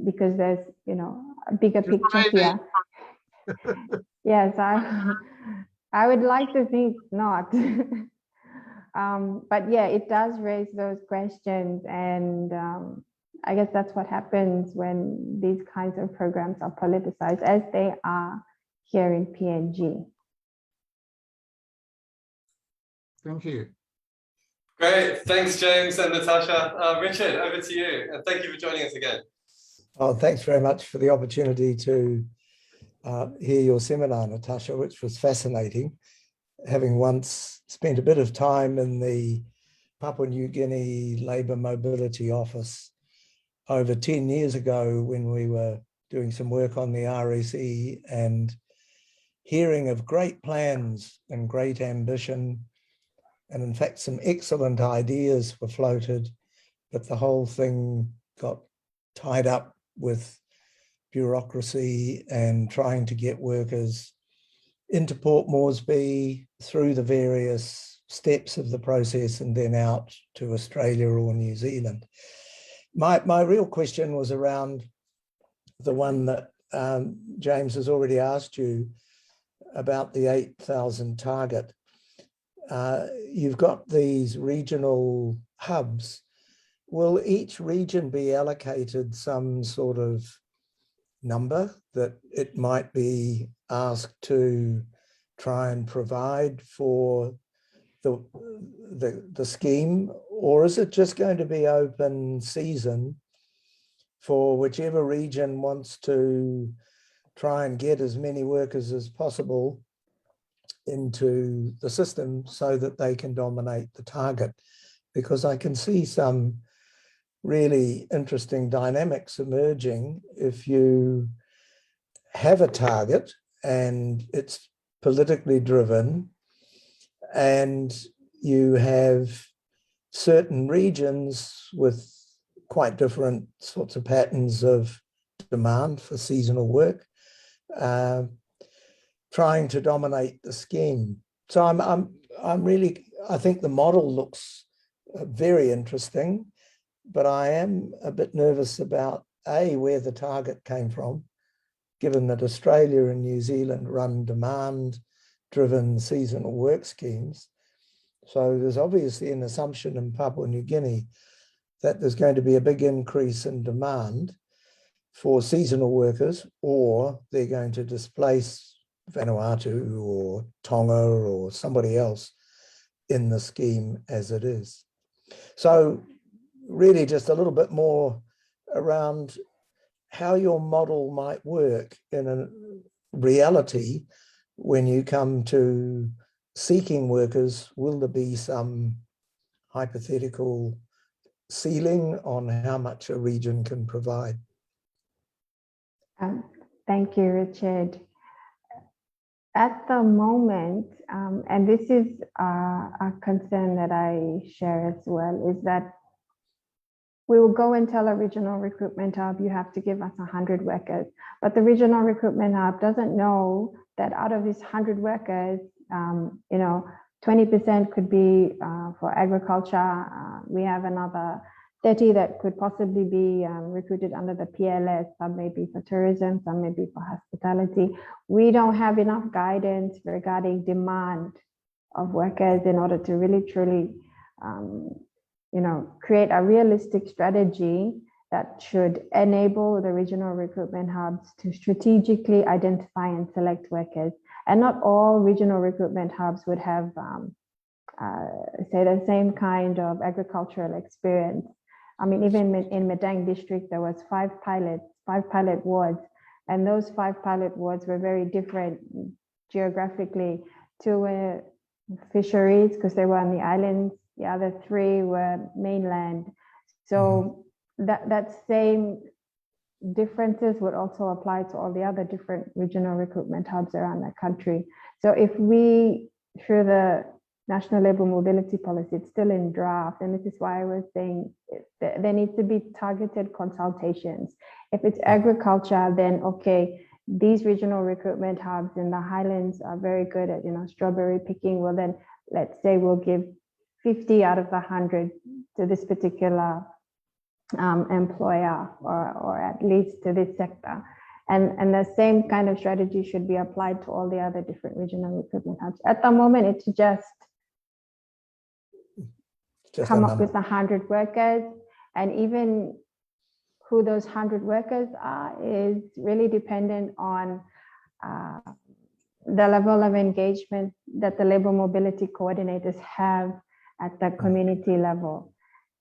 because there's, you know, a bigger picture here. Yes, I would like to think not. But yeah, it does raise those questions, and I guess that's what happens when these kinds of programs are politicized, as they are here in PNG. Thank you. Great. Thanks, James and Natasha. Richard, over to you. And thank you for joining us again. Oh, thanks very much for the opportunity to hear your seminar, Natasha, which was fascinating. Having once spent a bit of time in the Papua New Guinea Labour Mobility Office over 10 years ago when we were doing some work on the RSE, and hearing of great plans and great ambition. And in fact, some excellent ideas were floated, but the whole thing got tied up with bureaucracy and trying to get workers into Port Moresby through the various steps of the process and then out to Australia or New Zealand. My real question was around the one that James has already asked you about, the 8,000 target. You've got these regional hubs. Will each region be allocated some sort of number that it might be asked to try and provide for the scheme, or is it just going to be open season for whichever region wants to try and get as many workers as possible into the system so that they can dominate the target? Because I can see some really interesting dynamics emerging if you have a target and it's politically driven, and you have certain regions with quite different sorts of patterns of demand for seasonal work, trying to dominate the scheme. So I think the model looks very interesting, but I am a bit nervous about where the target came from, given that Australia and New Zealand run demand-driven seasonal work schemes. So there's obviously an assumption in Papua New Guinea that there's going to be a big increase in demand for seasonal workers, or they're going to displace Vanuatu or Tonga or somebody else in the scheme as it is. So really just a little bit more around how your model might work in a reality when you come to seeking workers. Will there be some hypothetical ceiling on how much a region can provide? Thank you, Richard. At the moment, and this is a concern that I share as well, is that we will go and tell a regional recruitment hub, you have to give us 100 workers. But the regional recruitment hub doesn't know that out of these 100 workers, 20% could be for agriculture. We have another 30 that could possibly be recruited under the PLS. Some may be for tourism, some may be for hospitality. We don't have enough guidance regarding demand of workers in order to really truly create a realistic strategy that should enable the regional recruitment hubs to strategically identify and select workers. And not all regional recruitment hubs would have, say, the same kind of agricultural experience. I mean, even in Madang district, there was five pilot wards, and those 5 pilot wards were very different geographically. 2 were fisheries because they were on the islands. The other 3 were mainland. So that same differences would also apply to all the other different regional recruitment hubs around the country. So if we, through the National Labour Mobility Policy, it's still in draft, and this is why I was saying there needs to be targeted consultations. If it's agriculture, then okay, these regional recruitment hubs in the highlands are very good at strawberry picking. Well, then let's say we'll give 50 out of the 100 to this particular employer, or at least to this sector. And the same kind of strategy should be applied to all the other different regional recruitment hubs. At the moment, it's just come up with 100 workers, and even who those 100 workers are is really dependent on the level of engagement that the labor mobility coordinators have at the community level.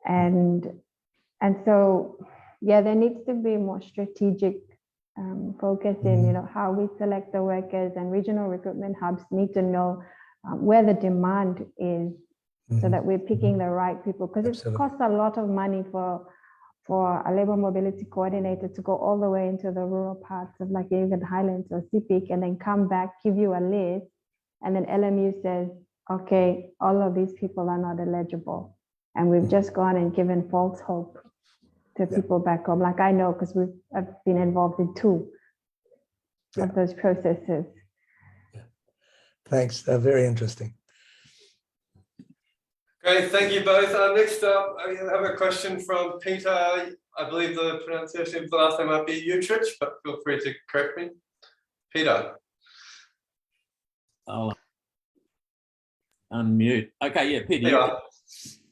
And so, yeah, there needs to be more strategic focus in, how we select the workers, and regional recruitment hubs need to know where the demand is, so that we're picking the right people, because it costs a lot of money for a labor mobility coordinator to go all the way into the rural parts of like even Highlands or CPIC and then come back, give you a list, and then LMU says, okay, all of these people are not eligible. And we've just gone and given false hope to people back home. Like I know, because I've been involved in 2 of those processes. Thanks. Very interesting. Great, thank you both. Next up, I have a question from Peter. I believe the pronunciation of the last name might be Utrich, but feel free to correct me. Peter. I'll unmute. Okay, yeah, Peter,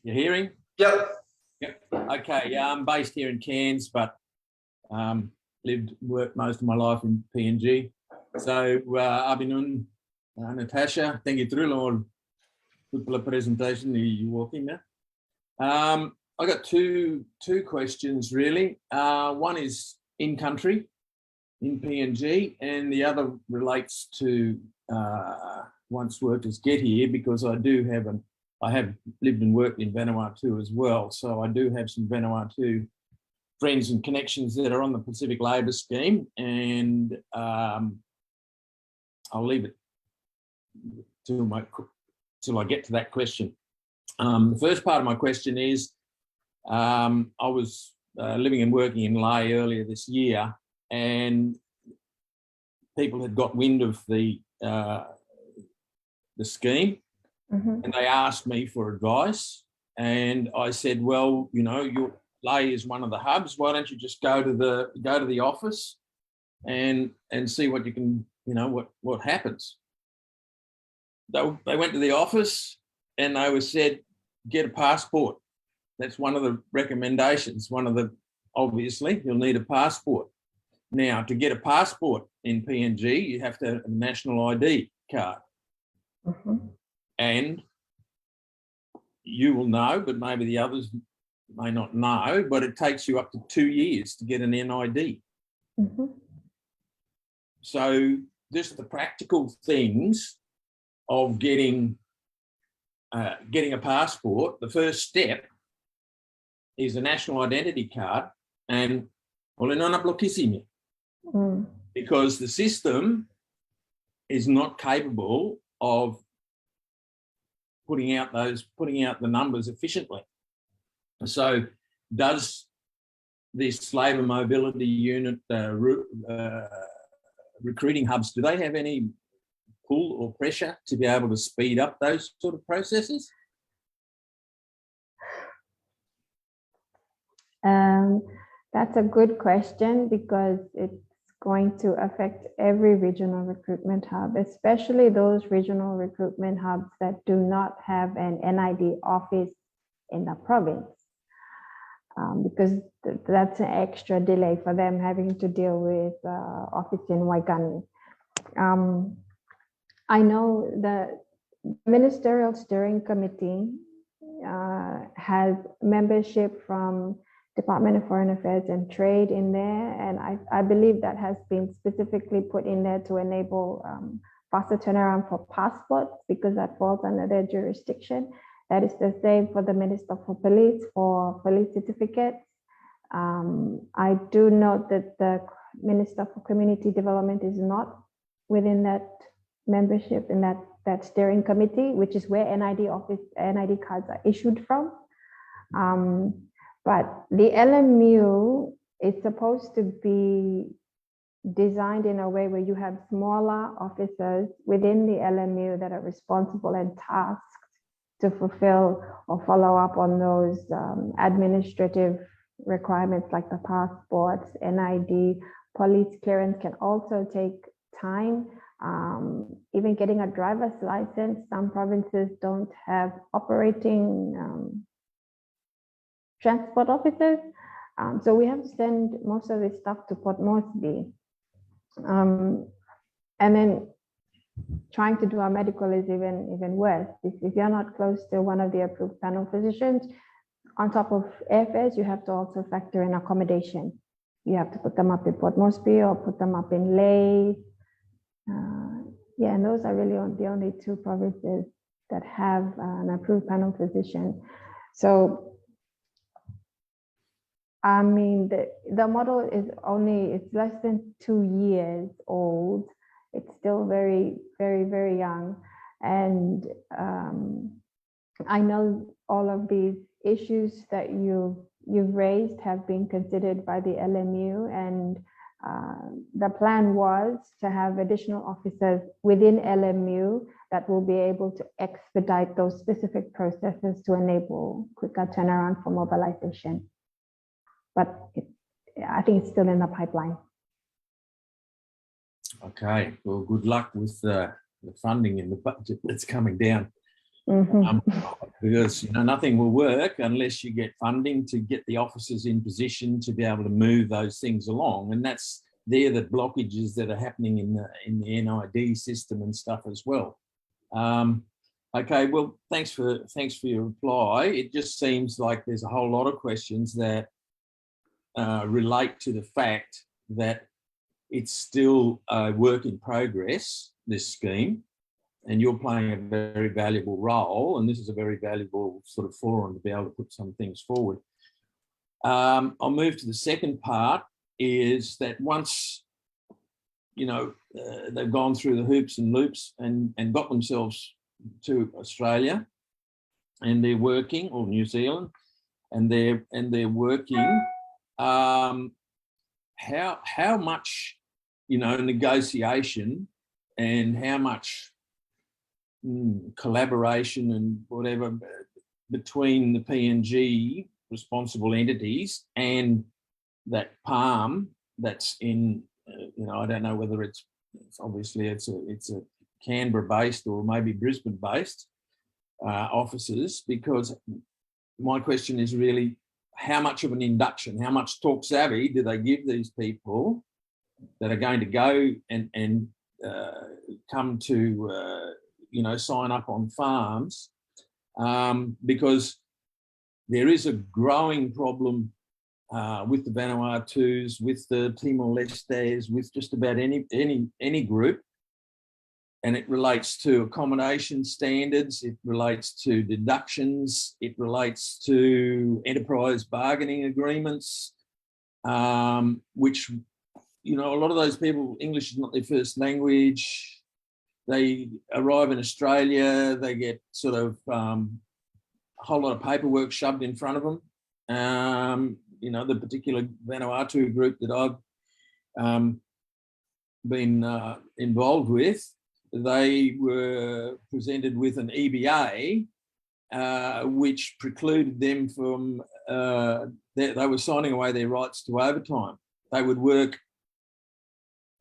you're hearing? Yep. Okay, I'm based here in Cairns, but worked most of my life in PNG. So I've been on Natasha. Thank you, Turia. Good presentation. You walking now. I got two questions really. One is in country, in PNG, and the other relates to once workers get here, because I have lived and worked in Vanuatu as well, so I do have some Vanuatu friends and connections that are on the Pacific Labour Scheme, and I'll leave it till I get to that question. The first part of my question is, I was living and working in Lae earlier this year, and people had got wind of the scheme, and they asked me for advice, and I said, well, Lae is one of the hubs. Why don't you just go to the office and see what you can, what happens. They went to the office and they said, get a passport. That's one of the recommendations. Obviously, you'll need a passport. Now, to get a passport in PNG, you have to have a national ID card. And you will know, but maybe the others may not know, but it takes you up to 2 years to get an NID. So just the practical things of getting a passport, the first step is a national identity card, and because the system is not capable of putting out the numbers efficiently. So does this labour mobility unit recruiting hubs, do they have any pull or pressure to be able to speed up those sort of processes? That's a good question, because it's going to affect every regional recruitment hub, especially those regional recruitment hubs that do not have an NID office in the province, because that's an extra delay for them having to deal with office in Waikani. I know the Ministerial Steering Committee has membership from Department of Foreign Affairs and Trade in there, and I believe that has been specifically put in there to enable faster turnaround for passports, because that falls under their jurisdiction. That is the same for the Minister for police certificates. I do note that the Minister for Community Development is not within that membership in that steering committee, which is where NID cards are issued from. But the LMU is supposed to be designed in a way where you have smaller officers within the LMU that are responsible and tasked to fulfill or follow up on those administrative requirements like the passports, NID. Police clearance can also take time. Even getting a driver's license, some provinces don't have operating transport officers. So we have to send most of this stuff to Port Moresby. And then trying to do our medical is even worse. If you're not close to one of the approved panel physicians, on top of airfares, you have to also factor in accommodation. You have to put them up in Port Moresby or put them up in Lae. Yeah, and those are really the only two provinces that have an approved panel physician. So, I mean, the model is it's less than 2 years old. It's still very, very, very young. And I know all of these issues that you've raised have been considered by the LMU, and the plan was to have additional officers within LMU that will be able to expedite those specific processes to enable quicker turnaround for mobilization. But I think it's still in the pipeline. Okay, well, good luck with the funding in the budget that's coming down. Because nothing will work unless you get funding to get the officers in position to be able to move those things along, and they're the blockages that are happening in the NID system and stuff as well. Okay, well, thanks for your reply. It just seems like there's a whole lot of questions that relate to the fact that it's still a work in progress, this scheme. And you're playing a very valuable role, and this is a very valuable sort of forum to be able to put some things forward. I'll move to the second part, is that once, they've gone through the hoops and loops and got themselves to Australia, and they're working, or New Zealand, and they're working, how much, negotiation and how much collaboration and whatever between the PNG responsible entities and that PALM that's in, I don't know whether it's obviously it's a Canberra based or maybe Brisbane based officers, because my question is really how much of an induction, how much talk savvy do they give these people that are going to go and come to sign up on farms, because there is a growing problem with the Vanuatus, with the Timor-Lestes, with just about any group, and it relates to accommodation standards, it relates to deductions, it relates to enterprise bargaining agreements, which, a lot of those people, English is not their first language. They arrive in Australia, they get sort of a whole lot of paperwork shoved in front of them. The particular Vanuatu group that I've been involved with, they were presented with an EBA, which precluded them from, they were signing away their rights to overtime. They would work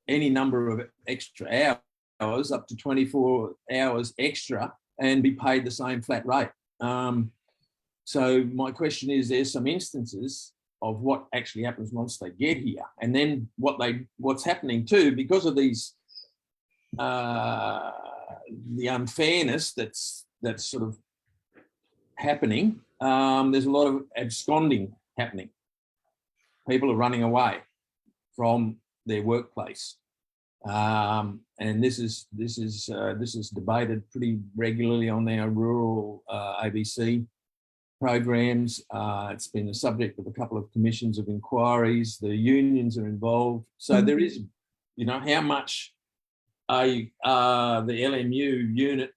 any number of extra hours, up to 24 hours extra, and be paid the same flat rate. So my question is, there's some instances of what actually happens once they get here, and then what's happening too, because of these the unfairness that's sort of happening. There's a lot of absconding happening. People are running away from their workplace. And this is debated pretty regularly on our rural ABC programs. It's been the subject of a couple of commissions of inquiries. The unions are involved. So there is, how much the LMU unit,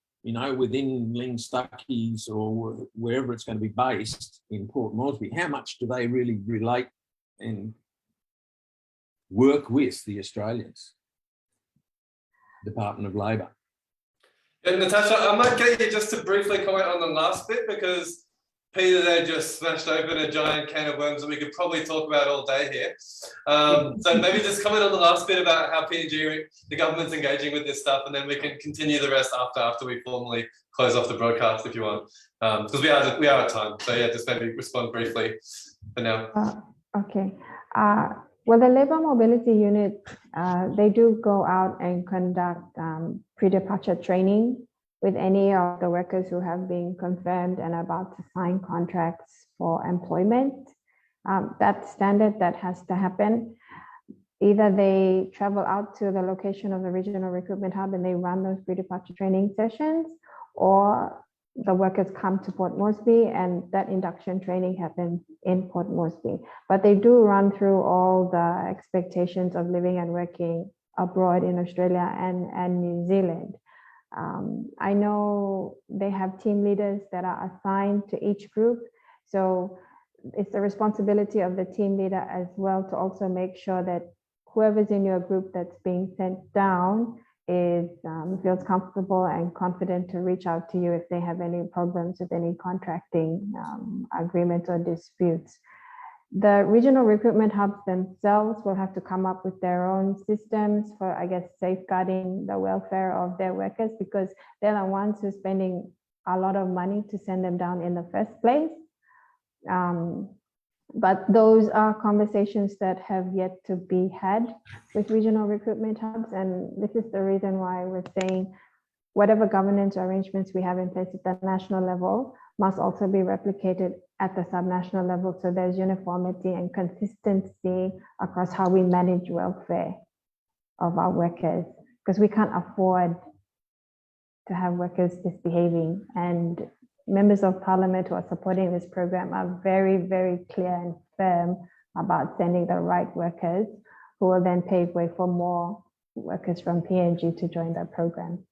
within Ling Stuckey's or wherever it's going to be based in Port Moresby, how much do they really relate and work with the Australians? Department of Labor. Yeah, Natasha, I might get you just to briefly comment on the last bit, because Peter there just smashed open a giant can of worms that we could probably talk about all day here. So maybe just comment on the last bit about how PNG, the government's engaging with this stuff, and then we can continue the rest after we formally close off the broadcast if you want, because we are at time. So yeah, just maybe respond briefly for now. Okay. Well, the labor mobility unit, they do go out and conduct pre-departure training with any of the workers who have been confirmed and about to sign contracts for employment. That's standard, that has to happen. Either they travel out to the location of the regional recruitment hub and they run those pre-departure training sessions, or the workers come to Port Moresby and that induction training happens in Port Moresby. But they do run through all the expectations of living and working abroad in Australia and New Zealand. I know they have team leaders that are assigned to each group. So it's the responsibility of the team leader as well to also make sure that whoever's in your group that's being sent down feels comfortable and confident to reach out to you if they have any problems with any contracting agreements or disputes. The regional recruitment hubs themselves will have to come up with their own systems for, I guess, safeguarding the welfare of their workers, because they're the ones who are spending a lot of money to send them down in the first place. But those are conversations that have yet to be had with regional recruitment hubs. And this is the reason why we're saying whatever governance arrangements we have in place at the national level must also be replicated at the subnational level. So there's uniformity and consistency across how we manage welfare of our workers, because we can't afford to have workers misbehaving. And members of parliament who are supporting this program are very, very clear and firm about sending the right workers, who will then pave way for more workers from PNG to join the program.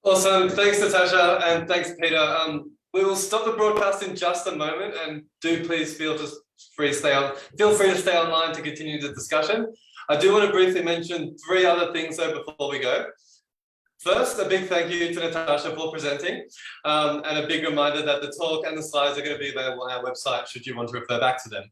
Awesome. Thanks, Natasha, and thanks, Peter. We will stop the broadcast in just a moment, and do please feel free to stay online to continue the discussion. I do want to briefly mention 3 other things though before we go. First, a big thank you to Natasha for presenting, and a big reminder that the talk and the slides are going to be available on our website should you want to refer back to them.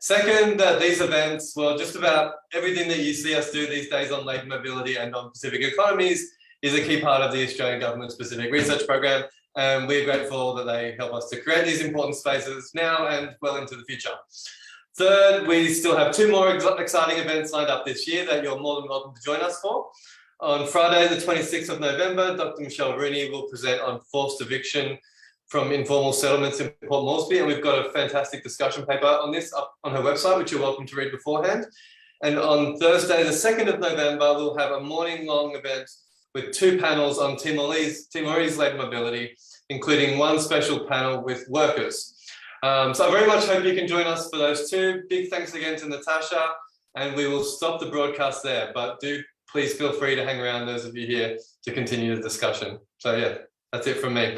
Second, that these events, well, just about everything that you see us do these days on labour mobility and on Pacific economies is a key part of the Australian Government's Pacific Research Program, and we're grateful that they help us to create these important spaces now and well into the future. Third, we still have 2 more exciting events lined up this year that you're more than welcome to join us for. On Friday, the 26th of November, Dr. Michelle Rooney will present on forced eviction from informal settlements in Port Moresby, and we've got a fantastic discussion paper on this up on her website, which you're welcome to read beforehand. And on Thursday, the 2nd of November, we'll have a morning-long event with 2 panels on Timorese labour mobility, including 1 special panel with workers. So I very much hope you can join us for those 2. Big thanks again to Natasha, and we will stop the broadcast there, but do please feel free to hang around, those of you here, to continue the discussion. So yeah, that's it from me.